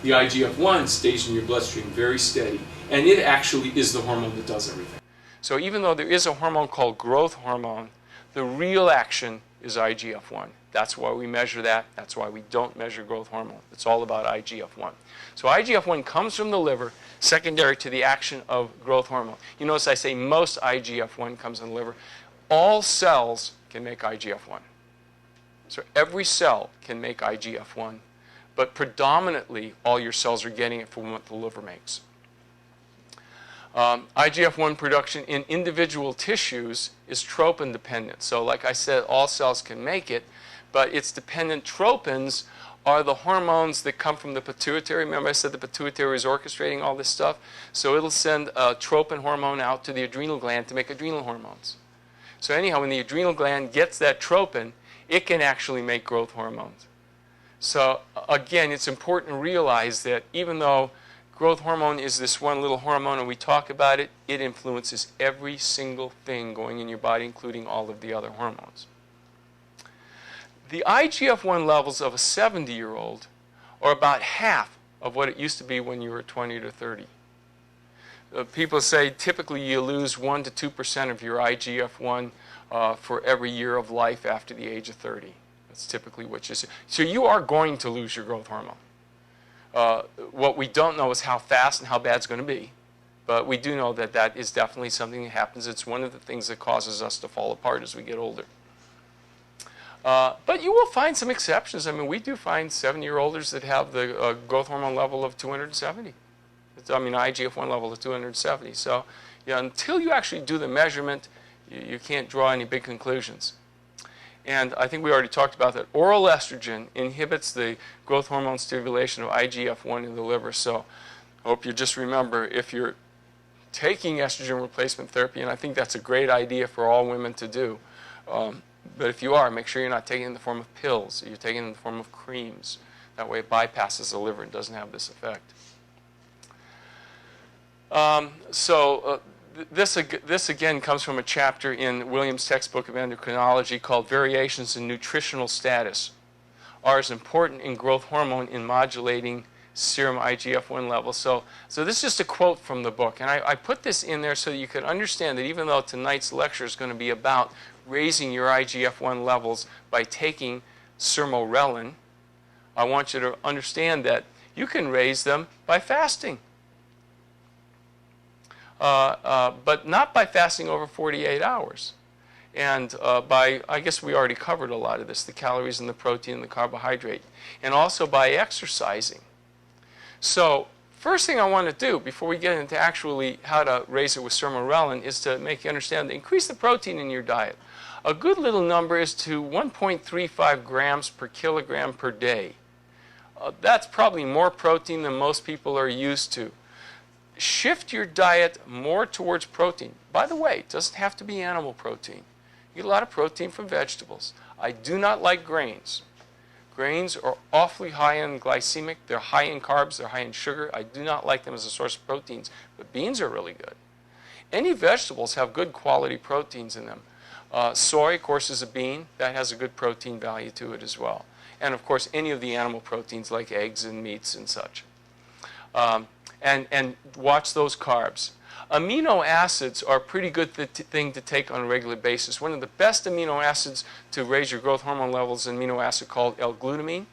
The IGF-1 stays in your bloodstream very steady, and it actually is the hormone that does everything. So even though there is a hormone called growth hormone, the real action is IGF-1. That's why we measure that. That's why we don't measure growth hormone. It's all about IGF-1. So IGF-1 comes from the liver, secondary to the action of growth hormone. You notice I say most IGF-1 comes in the liver. All cells can make IGF-1. So every cell can make IGF-1, but predominantly all your cells are getting it from what the liver makes. IGF-1 production in individual tissues is tropin dependent. So like I said, all cells can make it, but it's dependent. Tropins are the hormones that come from the pituitary. Remember I said the pituitary is orchestrating all this stuff? So it'll send a tropin hormone out to the adrenal gland to make adrenal hormones. So anyhow, when the adrenal gland gets that tropin, it can actually make growth hormones. So again, it's important to realize that even though growth hormone is this one little hormone and we talk about it, it influences every single thing going in your body, including all of the other hormones. The IGF-1 levels of a 70-year-old are about half of what it used to be when you were 20 to 30. People say typically you lose 1 to 2% of your IGF-1 for every year of life after the age of 30. That's typically what you see. So you are going to lose your growth hormone. What we don't know is how fast and how bad it's going to be. But we do know that that is definitely something that happens. It's one of the things that causes us to fall apart as we get older. But you will find some exceptions. I mean, we do find 70-year-olders that have the growth hormone level of 270. I mean, IGF-1 level of 270. So yeah, until you actually do the measurement, you can't draw any big conclusions. And I think we already talked about that. Oral estrogen inhibits the growth hormone stimulation of IGF-1 in the liver. So I hope you just remember, if you're taking estrogen replacement therapy, and I think that's a great idea for all women to do, but if you are, make sure you're not taking it in the form of pills. You're taking it in the form of creams. That way it bypasses the liver and doesn't have this effect. This again comes from a chapter in Williams' textbook of endocrinology called Variations in Nutritional Status are as important in growth hormone in modulating serum IGF-1 levels. So this is just a quote from the book. And I put this in there so that you can understand that even though tonight's lecture is going to be about raising your IGF-1 levels by taking Sermorelin, I want you to understand that you can raise them by fasting. But not by fasting over 48 hours. And I guess we already covered a lot of this, the calories and the protein and the carbohydrate. And also by exercising. So first thing I want to do before we get into actually how to raise it with Sermorelin is to make you understand that increase the protein in your diet. A good little number is to 1.35 grams per kilogram per day. That's probably more protein than most people are used to. Shift your diet more towards protein. By the way, it doesn't have to be animal protein. You get a lot of protein from vegetables. I do not like grains. Grains are awfully high in glycemic. They're high in carbs. They're high in sugar. I do not like them as a source of proteins. But beans are really good. Any vegetables have good quality proteins in them. Soy, of course, is a bean. That has a good protein value to it as well. And, of course, any of the animal proteins like eggs and meats and such. And watch those carbs. Amino acids are a pretty good thing to take on a regular basis. One of the best amino acids to raise your growth hormone levels is an amino acid called L-glutamine.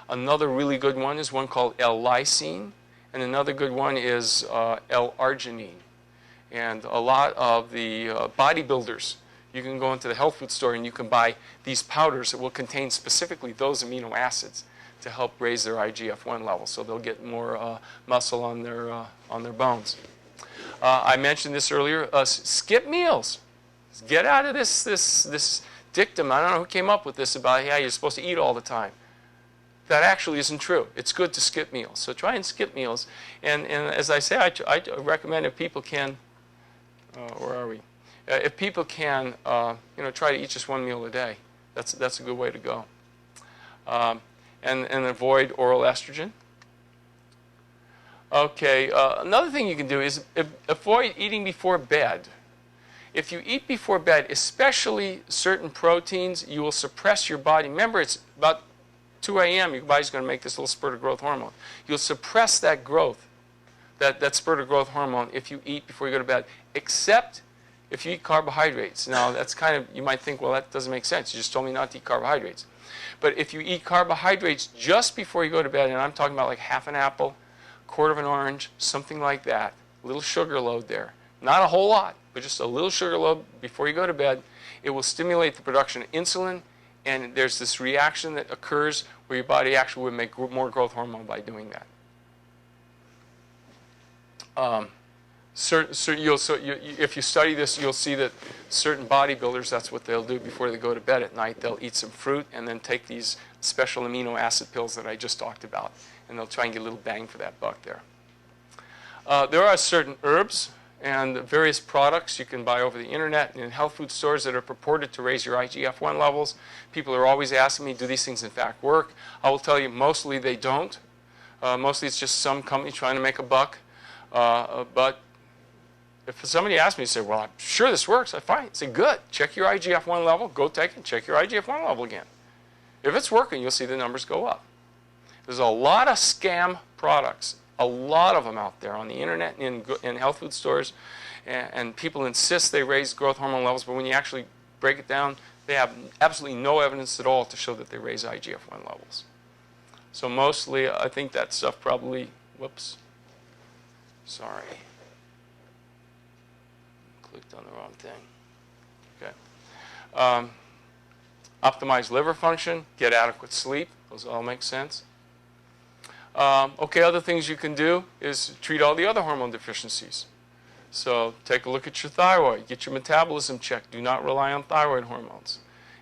Another really good one is one called L-lysine. And another good one is L-arginine. And a lot of the bodybuilders, you can go into the health food store and you can buy these powders that will contain specifically those amino acids to help raise their IGF-1 levels, so they'll get more muscle on their bones. I mentioned this earlier. Skip meals. Get out of this dictum. I don't know who came up with this about, yeah, you're supposed to eat all the time. That actually isn't true. It's good to skip meals. So try and skip meals. And as I say, I recommend if people can, where are we? If people can, try to eat just one meal a day. That's a good way to go. and avoid oral estrogen. Okay, another thing you can do is avoid eating before bed. If you eat before bed, especially certain proteins, you will suppress your body. Remember, it's about 2 a.m. Your body's going to make this little spurt of growth hormone. You'll suppress that growth, that spurt of growth hormone, if you eat before you go to bed, except if you eat carbohydrates. Now, that's kind of, you might think, well, that doesn't make sense. You just told me not to eat carbohydrates. But if you eat carbohydrates just before you go to bed, and I'm talking about like half an apple, quarter of an orange, something like that, a little sugar load there. Not a whole lot, but just a little sugar load before you go to bed. It will stimulate the production of insulin, and there's this reaction that occurs where your body actually would make more growth hormone by doing that. If you study this, you'll see that certain bodybuilders, that's what they'll do before they go to bed at night. They'll eat some fruit and then take these special amino acid pills that I just talked about, and they'll try and get a little bang for that buck there. There are certain herbs and various products you can buy over the internet and in health food stores that are purported to raise your IGF-1 levels. People are always asking me, do these things in fact work? I will tell you, mostly they don't. Mostly it's just some company trying to make a buck. But if somebody asks me, say, well, I'm sure this works, I fine. Say, good. Check your IGF-1 level. Go take it and check your IGF-1 level again. If it's working, you'll see the numbers go up. There's a lot of scam products, a lot of them out there on the internet and in health food stores, and people insist they raise growth hormone levels, but when you actually break it down, they have absolutely no evidence at all to show that they raise IGF-1 levels. So mostly, I think that stuff probably, whoops, sorry. Clicked on the wrong thing. Okay. Optimize liver function, get adequate sleep. Those all make sense. Okay, other things you can do is treat all the other hormone deficiencies. So take a look at your thyroid, get your metabolism checked. Do not rely on thyroid hormones.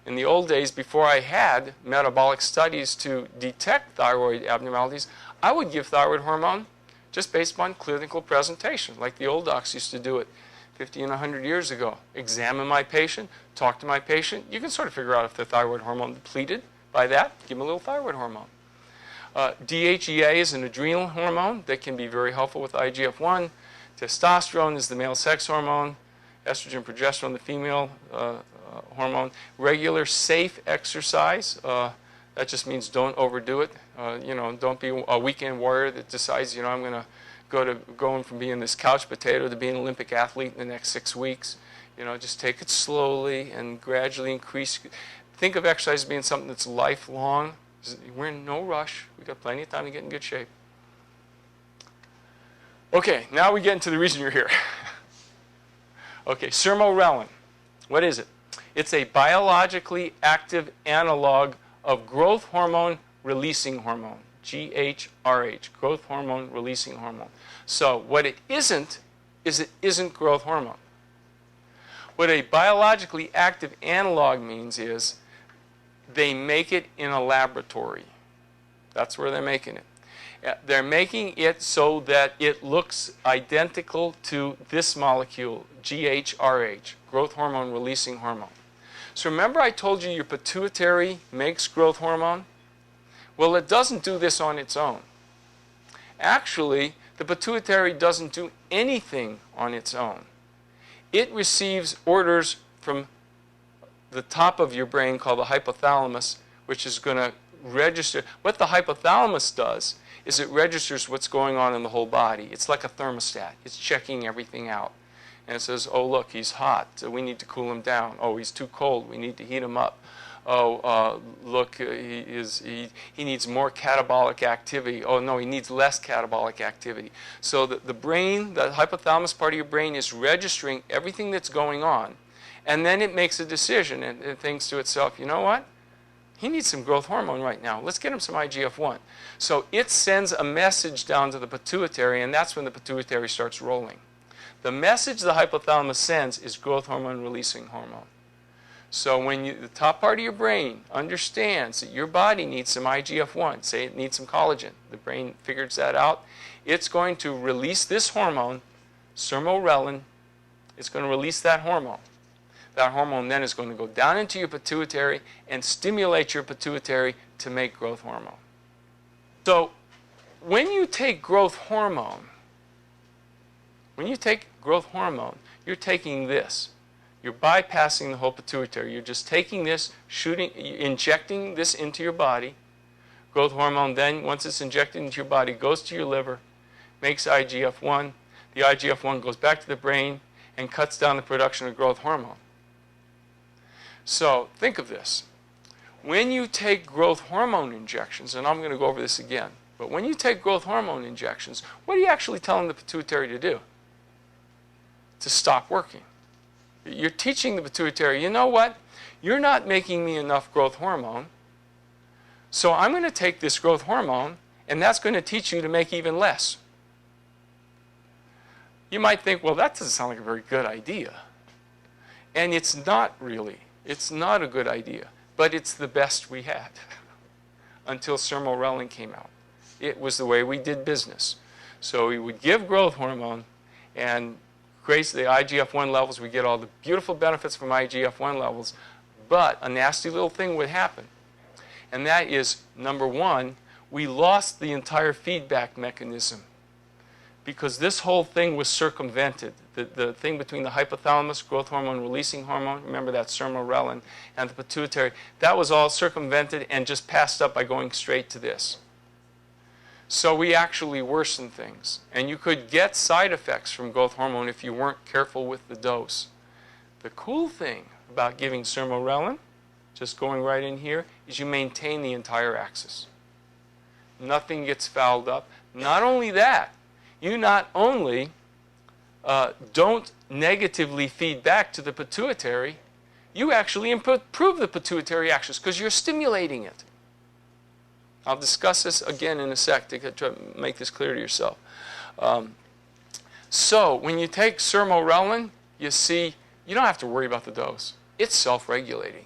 In the old days, before I had metabolic studies to detect thyroid abnormalities, I would give thyroid hormone just based upon clinical presentation, like the old docs used to do it 50 and 100 years ago. Examine my patient, talk to my patient. You can sort of figure out if they're thyroid hormone depleted by that. Give them a little thyroid hormone. DHEA is an adrenal hormone that can be very helpful with IGF-1. Testosterone is the male sex hormone. Estrogen, progesterone, the female hormone. Regular, safe exercise. That just means don't overdo it. You know, don't be a weekend warrior that decides, you know, I'm going to going from being this couch potato to being an Olympic athlete in the next 6 weeks. You know, just take it slowly and gradually increase. Think of exercise as being something that's lifelong. We're in no rush. We've got plenty of time to get in good shape. Okay, now we get into the reason you're here. Okay, Sermorelin. What is it? It's a biologically active analog of growth hormone releasing hormone, GHRH, growth hormone releasing hormone. So what it isn't is it isn't growth hormone. What a biologically active analog means is they make it in a laboratory. That's where they're making it. They're making it so that it looks identical to this molecule, GHRH, growth hormone releasing hormone. So remember I told you your pituitary makes growth hormone? Well, it doesn't do this on its own. Actually, the pituitary doesn't do anything on its own. It receives orders from the top of your brain called the hypothalamus, which is going to register. What the hypothalamus does is it registers what's going on in the whole body. It's like a thermostat. It's checking everything out. And it says, oh, look, he's hot, so we need to cool him down. Oh, he's too cold, we need to heat him up. Oh, look, he needs more catabolic activity. Oh, no, he needs less catabolic activity. So the brain, the hypothalamus part of your brain is registering everything that's going on. And then it makes a decision and it thinks to itself, you know what? He needs some growth hormone right now. Let's get him some IGF-1. So it sends a message down to the pituitary, and that's when the pituitary starts rolling. The message the hypothalamus sends is growth hormone releasing hormone. So when the top part of your brain understands that your body needs some IGF-1, say it needs some collagen, the brain figures that out, it's going to release this hormone, Sermorelin. It's going to release that hormone. That hormone then is going to go down into your pituitary and stimulate your pituitary to make growth hormone. So when you take growth hormone, you're taking this. You're bypassing the whole pituitary. You're just taking this, injecting this into your body. Growth hormone then, once it's injected into your body, goes to your liver, makes IGF-1. The IGF-1 goes back to the brain and cuts down the production of growth hormone. So think of this. When you take growth hormone injections, and I'm going to go over this again, but when you take growth hormone injections, what are you actually telling the pituitary to do? To stop working. You're teaching the pituitary, you know what? You're not making me enough growth hormone, so I'm going to take this growth hormone, and that's going to teach you to make even less. You might think, well, that doesn't sound like a very good idea. And it's not really. It's not a good idea. But it's the best we had until Sermorelin came out. It was the way we did business. So we would give growth hormone and raise the IGF-1 levels. We get all the beautiful benefits from IGF-1 levels. But a nasty little thing would happen. And that is, number one, we lost the entire feedback mechanism. Because this whole thing was circumvented. The thing between the hypothalamus, growth hormone releasing hormone, remember that Sermorelin, and the pituitary, that was all circumvented and just passed up by going straight to this. So we actually worsened things. And you could get side effects from growth hormone if you weren't careful with the dose. The cool thing about giving Sermorelin, just going right in here, is you maintain the entire axis. Nothing gets fouled up. Not only that, you not only don't negatively feed back to the pituitary, you actually improve the pituitary axis because you're stimulating it. I'll discuss this again in a sec to try to make this clear to yourself. So when you take Sermorelin, you see, you don't have to worry about the dose. It's self-regulating.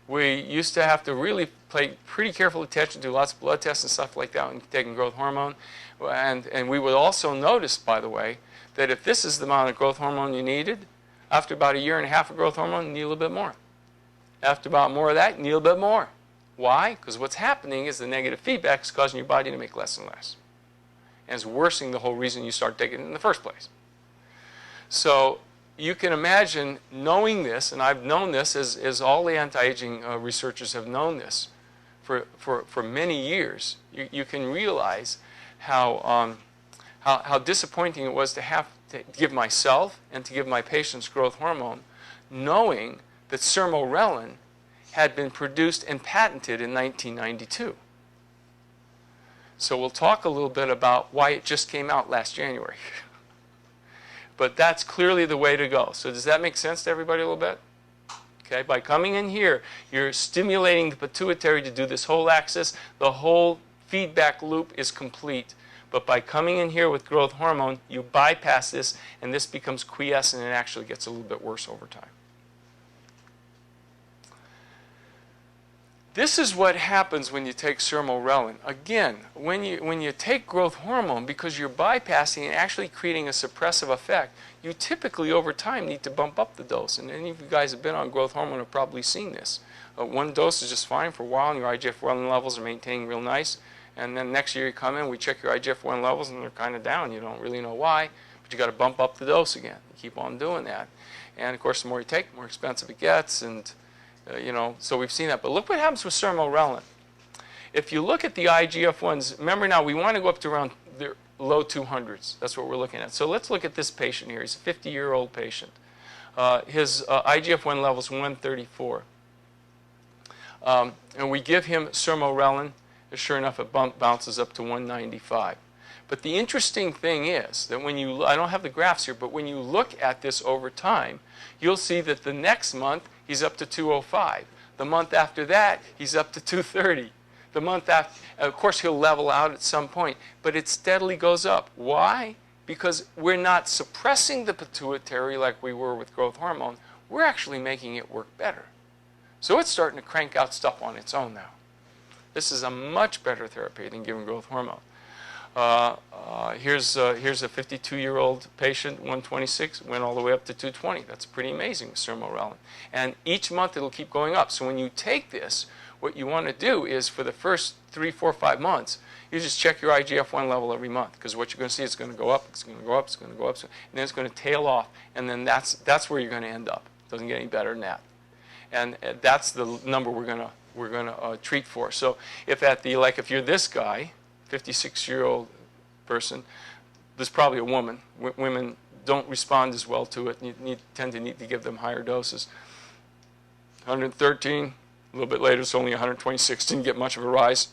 We used to have to really pay pretty careful attention to lots of blood tests and stuff like that when taking growth hormone. And we would also notice, by the way, that if this is the amount of growth hormone you needed, after about 1.5 years of growth hormone, you need a little bit more. After about more of that, you need a little bit more. Why? Because what's happening is the negative feedback is causing your body to make less and less. And it's worsening the whole reason you start taking it in the first place. So you can imagine knowing this, and I've known this as all the anti-aging researchers have known this for many years. You can realize how disappointing it was to have to give myself and to give my patients growth hormone, knowing that Sermorelin had been produced and patented in 1992. So we'll talk a little bit about why it just came out last January. But that's clearly the way to go. So does that make sense to everybody a little bit? Okay, by coming in here, you're stimulating the pituitary to do this whole axis. The whole feedback loop is complete. But by coming in here with growth hormone, you bypass this, and this becomes quiescent and actually gets a little bit worse over time. This is what happens when you take Sermorelin. Again, when you take growth hormone, because you're bypassing and actually creating a suppressive effect, you typically over time need to bump up the dose. And any of you guys have been on growth hormone have probably seen this. One dose is just fine for a while, and your IGF-1 levels are maintaining real nice. And then next year you come in, we check your IGF-1 levels, and they're kind of down. You don't really know why, but you got to bump up the dose again. You keep on doing that. And of course, the more you take, the more expensive it gets. And so we've seen that. But look what happens with Sermorelin. If you look at the IGF-1s, remember now we want to go up to around the low 200s. That's what we're looking at. So let's look at this patient here. He's a 50-year-old patient. His IGF-1 level is 134. And we give him Sermorelin. Sure enough, it bounces up to 195. But the interesting thing is that when you, I don't have the graphs here, but when you look at this over time, you'll see that the next month, he's up to 205. The month after that, he's up to 230. The month after, of course, he'll level out at some point, but it steadily goes up. Why? Because we're not suppressing the pituitary like we were with growth hormone. We're actually making it work better. So it's starting to crank out stuff on its own now. This is a much better therapy than giving growth hormone. Here's a 52-year-old patient, 126, went all the way up to 220. That's pretty amazing with Sermorelin. And each month it'll keep going up. So when you take this, what you want to do is for the first 3, 4, 5 months, you just check your IGF-1 level every month, because what you're going to see is it's going to go up, it's going to go up, it's going to go up, and then it's going to tail off, and then that's where you're going to end up. It doesn't get any better than that. And that's the number we're going to treat for. So if if you're this guy, 56-year-old person, there's probably a woman. Women don't respond as well to it. You tend to need to give them higher doses. 113, a little bit later, it's only 126. Didn't get much of a rise.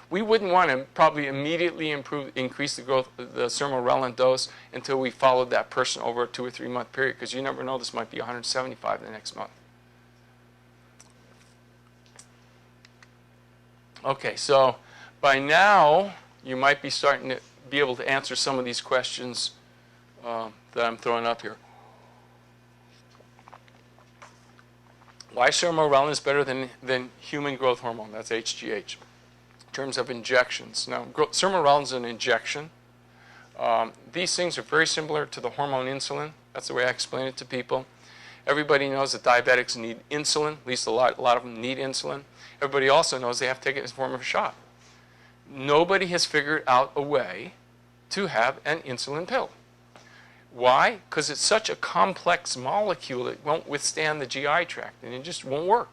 We wouldn't want to probably immediately increase the Sermorelin dose until we followed that person over a 2 or 3 month period, because you never know, this might be 175 the next month. Okay, so by now you might be starting to be able to answer some of these questions that I'm throwing up here. Why Sermorelin is better than human growth hormone? That's HGH. In terms of injections. Now, Sermorelin is an injection. These things are very similar to the hormone insulin. That's the way I explain it to people. Everybody knows that diabetics need insulin. At least a lot of them need insulin. Everybody also knows they have to take it in the form of a shot. Nobody has figured out a way to have an insulin pill. Why? Because it's such a complex molecule it won't withstand the GI tract, and it just won't work.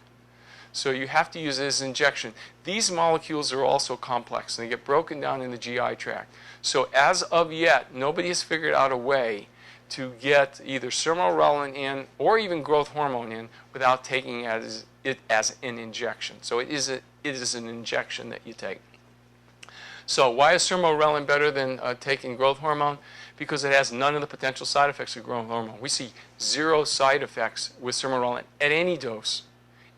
So you have to use it as an injection. These molecules are also complex, and they get broken down in the GI tract. So as of yet, nobody has figured out a way to get either Sermorelin in or even growth hormone in without taking it as an injection. So it is an injection that you take. So why is Sermorelin better than taking growth hormone? Because it has none of the potential side effects of growth hormone. We see 0 side effects with Sermorelin at any dose.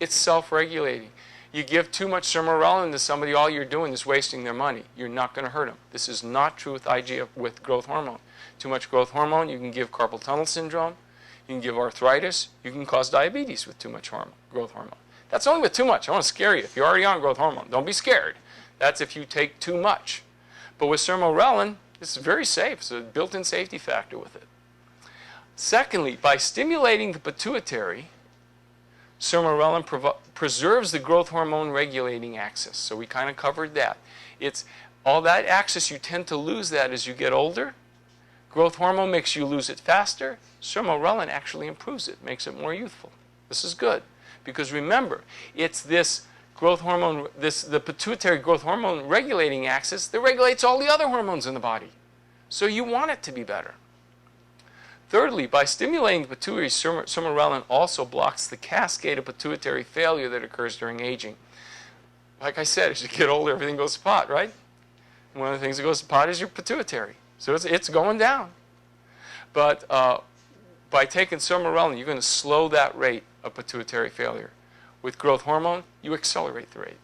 It's self-regulating. You give too much Sermorelin to somebody, all you're doing is wasting their money. You're not going to hurt them. This is not true with growth hormone. Too much growth hormone, you can give carpal tunnel syndrome, you can give arthritis, you can cause diabetes with too much growth hormone. That's only with too much. I want to scare you. If you're already on growth hormone, don't be scared. That's if you take too much. But with Sermorelin, it's very safe. It's a built-in safety factor with it. Secondly, by stimulating the pituitary, Sermorelin preserves the growth hormone regulating axis. So we kind of covered that. It's all that axis, you tend to lose that as you get older. Growth hormone makes you lose it faster. Sermorelin actually improves it, makes it more youthful. This is good. Because remember, it's this growth hormone, the pituitary growth hormone regulating axis that regulates all the other hormones in the body. So you want it to be better. Thirdly, by stimulating the pituitary, Sermorelin also blocks the cascade of pituitary failure that occurs during aging. Like I said, as you get older, everything goes to pot, right? And one of the things that goes to pot is your pituitary. So it's going down. But by taking Sermorelin, you're going to slow that rate of pituitary failure. With growth hormone, you accelerate the rate.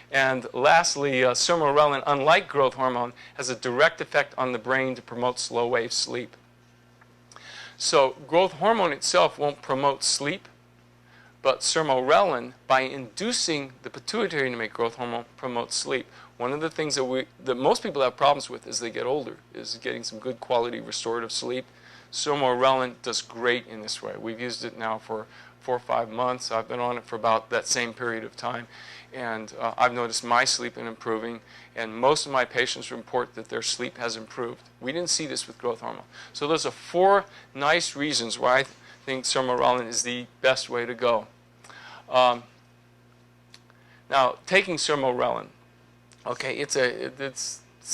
And lastly, Sermorelin, unlike growth hormone, has a direct effect on the brain to promote slow-wave sleep. So growth hormone itself won't promote sleep, but Sermorelin, by inducing the pituitary to make growth hormone, promotes sleep. One of the things that most people have problems with as they get older is getting some good quality restorative sleep. Sermorelin does great in this way. We've used it now for 4 or 5 months. I've been on it for about that same period of time, and I've noticed my sleep improving, and most of my patients report that their sleep has improved. We didn't see this with growth hormone. So those are 4 nice reasons why I think Sermorelin is the best way to go. Now, taking Sermorelin, okay, it's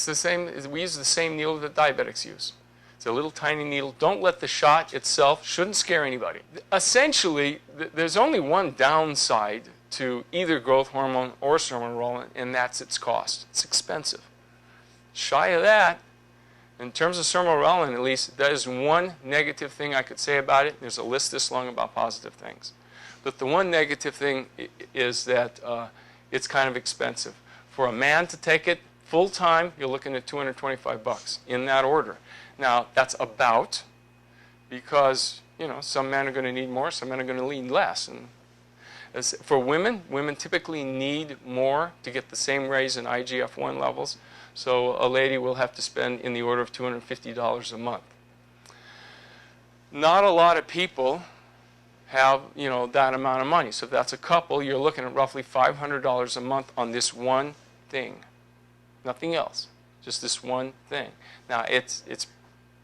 the same. We use the same needle that diabetics use. It's a little tiny needle. Don't let the shot itself, shouldn't scare anybody. Essentially, there's only one downside to either growth hormone or Sermorelin, and that's its cost. It's expensive. Shy of that, in terms of Sermorelin at least, that is one negative thing I could say about it. There's a list this long about positive things. But the one negative thing is that it's kind of expensive. For a man to take it full-time, you're looking at $225 in that order. Now, that's about, because, you know, some men are going to need more, some men are going to need less. And for women, women typically need more to get the same raise in IGF-1 levels. So a lady will have to spend in the order of $250 a month. Not a lot of people have, you know, that amount of money. So if that's a couple, you're looking at roughly $500 a month on this one thing. Nothing else. Just this one thing. Now, it's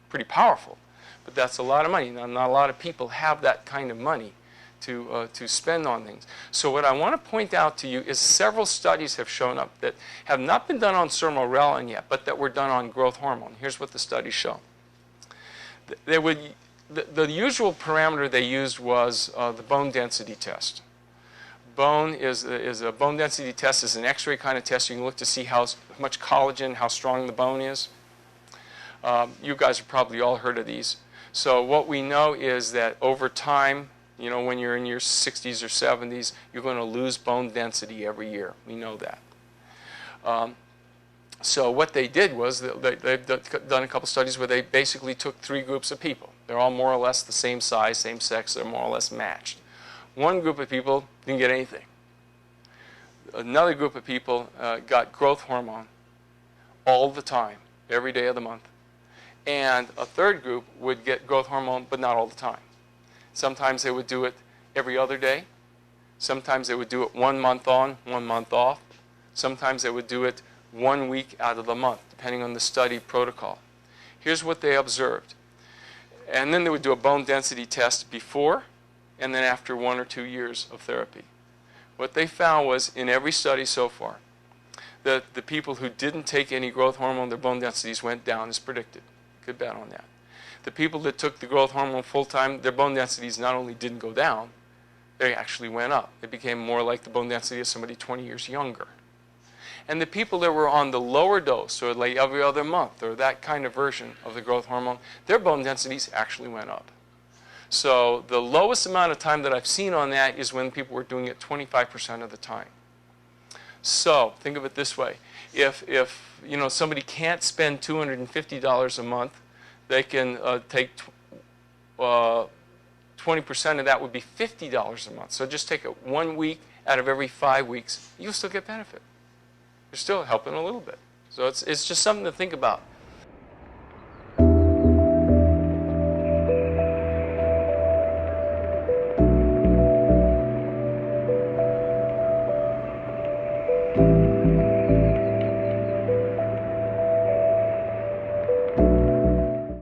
pretty powerful, but that's a lot of money. Now, not a lot of people have that kind of money to spend on things. So what I want to point out to you is several studies have shown up that have not been done on Sermorelin yet, but that were done on growth hormone. Here's what the studies show. The usual parameter they used was the bone density test. Bone is a bone density test is an X-ray kind of test. You can look to see how much collagen, how strong the bone is. You guys have probably all heard of these. So what we know is that over time, you know, when you're in your 60s or 70s, you're going to lose bone density every year. We know that. So what they did was they've done a couple studies where they basically took 3 groups of people. They're all more or less the same size, same sex. They're more or less matched. One group of people didn't get anything. Another group of people got growth hormone all the time, every day of the month. And a third group would get growth hormone, but not all the time. Sometimes they would do it every other day. Sometimes they would do it 1 month on, 1 month off. Sometimes they would do it 1 week out of the month, depending on the study protocol. Here's what they observed. And then they would do a bone density test before and then after 1 or 2 years of therapy. What they found was, in every study so far, that the people who didn't take any growth hormone, their bone densities went down as predicted. Good bet on that. The people that took the growth hormone full-time, their bone densities not only didn't go down, they actually went up. It became more like the bone density of somebody 20 years younger. And the people that were on the lower dose, or like every other month, or that kind of version of the growth hormone, their bone densities actually went up. So the lowest amount of time that I've seen on that is when people were doing it 25% of the time. So think of it this way. If you know, somebody can't spend $250 a month, they can take 20% of that would be $50 a month. So just take it 1 week out of every 5 weeks. You'll still get benefit. You're still helping a little bit. So it's just something to think about.